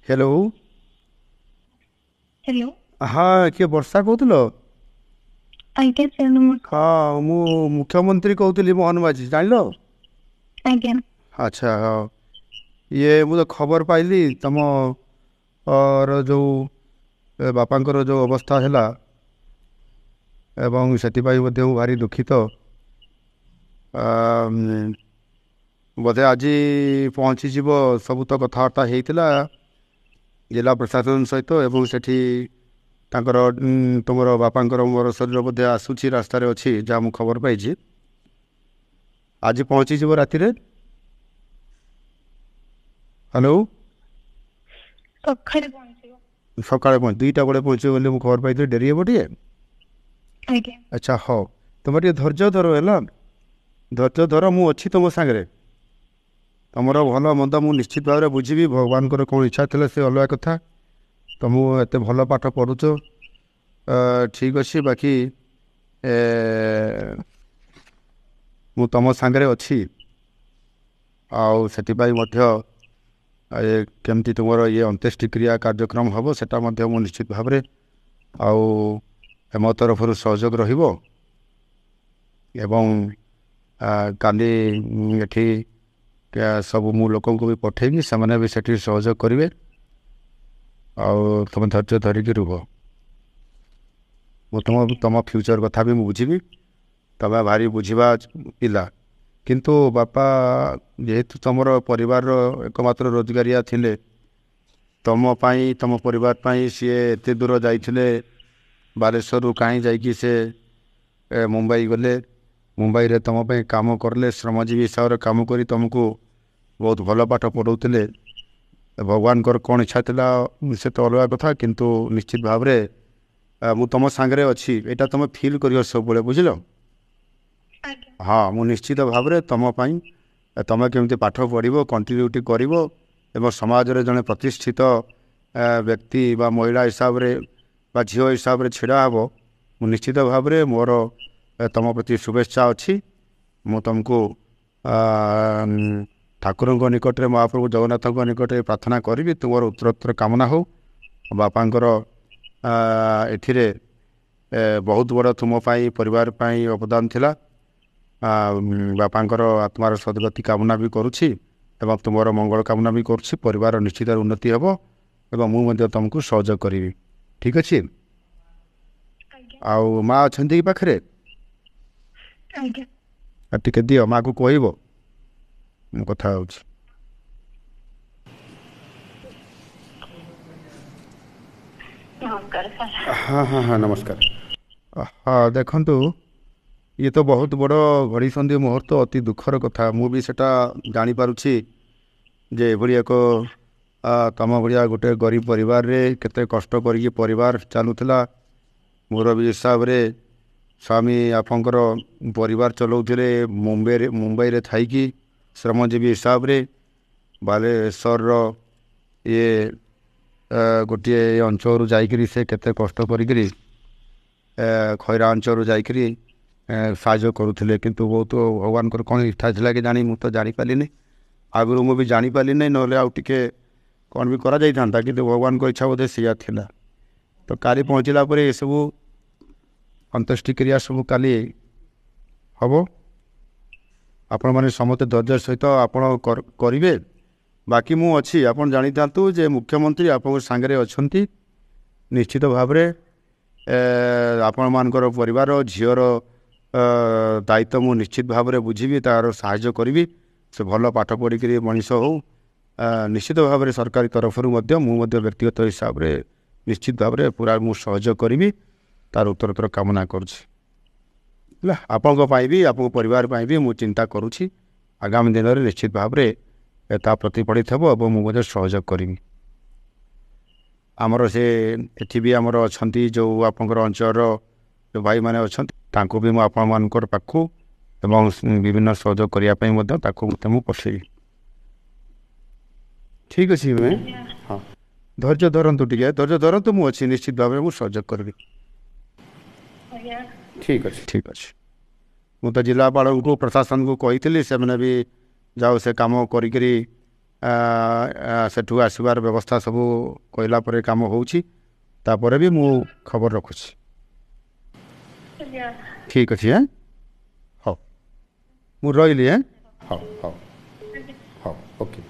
Hello. Hello. हाँ किए वर्षा कहूल? आज्ञा ସାର୍ ନମସ୍କାର। हाँ मु मुख्यमंत्री कहूली मोहन माझी जान। ଆଜ୍ଞା। अच्छा हाँ ये मु तो खबर पाइली तम और जो बापांकर जो अवस्था है एवं से भारी दुखित। बोधे आज पहुँची सब तो कथबार्ता होता जिला प्रशासन सहित एवं सेठी तांकर तुमर बापांकर मोर शरीर बोधे आसूची रास्तार अच्छी जहाँ मुझे खबर पाई आज पहुँची राति। हेलो। ସକାଳେ ପହଞ୍ଚିବ। सकाଳେ पहुँच 2टा बेले पहुँचे बोली मुझे खबर पाई डेरी हे टे। ଆଜ୍ଞା। अच्छा हाँ तुम टे धैर्य धर है धैर्य धर मु अच्छी तुम सागर तुमर भल मंद मु निश्चित भाव में बुझी भगवान कौन इच्छा थे से अलग कथा तुम एत भल पाठ पढ़ुच ठीक अच्छे बाकी मु तुम सागर अच्छी केमती तुम ये अंत्येष्टिक्रिया कार्यक्रम हम से निश्चित भाव में आम तरफ सहयोग रही सब मु लोक भी पठेबी से भी सेठी सहयोग करेंगे तुम धैर्य धरिकी रुह मु तुम फ्यूचर कथा भी बुझी तुम भारी बुझा पिला किंतु बापा जेहेतु तुम परिवार एकमात्र रोजगारिया थिले तुम परिवार सी एत दूर जाइए बालेश्वर कहीं जाकि से मुंबई गले मुंबई रे तुम काम करले श्रमजीवी हिसाब से काम करी तुमको बहुत भल पाठ पढ़ाऊे भगवान कौन इच्छा था से तो अलग कथा किंतु निश्चित भाव में मु तुम सांगे अच्छी यहाँ तुम फिल कर सब बुझल। हाँ मु निश्चित भाव में तुम केमती पाठ पढ़ कंटिन्यूटी कर समाज रे जड़े प्रतिष्ठित व्यक्ति बा महिला हिसाब से बा झील हिसाब से छिड़ा हे मु निश्चित भाव में मोर तुम प्रति शुभेच्छा अच्छी मु तुमको ठाकुर निकट में महाप्रभु जगन्नाथ निकट में प्रार्थना करी तुम उत्तरोत्तर कामना हो बापांकर एथिरे बहुत बड़ तुम परिवार अवदान थिला बापांकर आत्मार सदगति कामना भी करुछि एवं तुमर मंगल कामना भी करुछि परिवार निश्चित उन्नति हेबो एवं मु तुमको सहयोग करी ठीक अच्छे। आउ माँ अच्छा कि पाखे टिके दियो माँ को कहब मु कथा हो। हाँ हाँ हाँ नमस्कार। हाँ देखु ये तो बहुत बड़ घड़ी संधि मुहूर्त अति दुखर कथा मु भी सेटा जानी पारुछि जे एभली एक तम भलिया गोटे गरीब परिवार रे केते कष्ट करिक परिवार चलुला मोर भी हिसाब रे स्वामी आपंकर परिवार चलाउथिले मुंबई रे थाइकी श्रमजीवी हिसाब रे बालेश्वर ये गोटे अंचल जाइकरी से केते कष्ट करिकरी खैरा अंचल जाइकरी साहाय्य करुले किंतु बहुत भगवान कौन इच्छा था कि जानी मुझे जानी पारिनी आगुरी मुझे जानी पारि ना ना आउ टे कौन भी करा था कि भगवान को इच्छा बोधे सिया थिला तो काली पहुँचला ये सब अंत्येष्टिक्रिया सब काली हम आपण मैंने समस्त धैर्य सहित आपण करेंगे बाकी मु अच्छी आपन जानी था जे मुख्यमंत्री आप सांगे अच्छा निश्चित भाव में आपण मानकर परिवार झीर दायित्व मु निश्चित भाव में बुझी तार साहाय्य करी से भल पाठ पढ़िक मनीष हो निश्चित भाव में सरकारी तरफ व्यक्तिगत हिसाब से निश्चित भाव में पूरा मु सहयोग करी तार उत्तरोत्तर कामना करुँच आपण भी आप परिवार भी मु चिंता करुँची आगामी दिन में निश्चित भाव में ता प्रतिफलित हो और मुझे सहयोग करी आमर से एटी भी आमर अच्छा जो आपंकर अंचल जो भाई मैंने अच्छा भी मुझे आपण पाखु विभिन्न सहयोग करने पठेबी ठीक अच्छे मैं हाँ धैर्य धरतु टे धैर्य धरतु मुझे अच्छी निश्चित भाव में सहयोग करी ठीक अच्छे ठीक अच्छे मु तो जिलापाल को प्रशासन को कही से मैंने भी जाओ से कम करी ସେଠୁ ଆସିବାର ବ୍ୟବସ୍ଥା ସବୁ କହିଲା ପରେ କାମ ହେଉଛି ତାପରେ ବି ମୁଁ ଖବର ରଖୁଛି ଠିକ୍ ଅଛି ହଉ ମୁଁ ରହିଲି ହଉ ହଉ ହଉ ଓକେ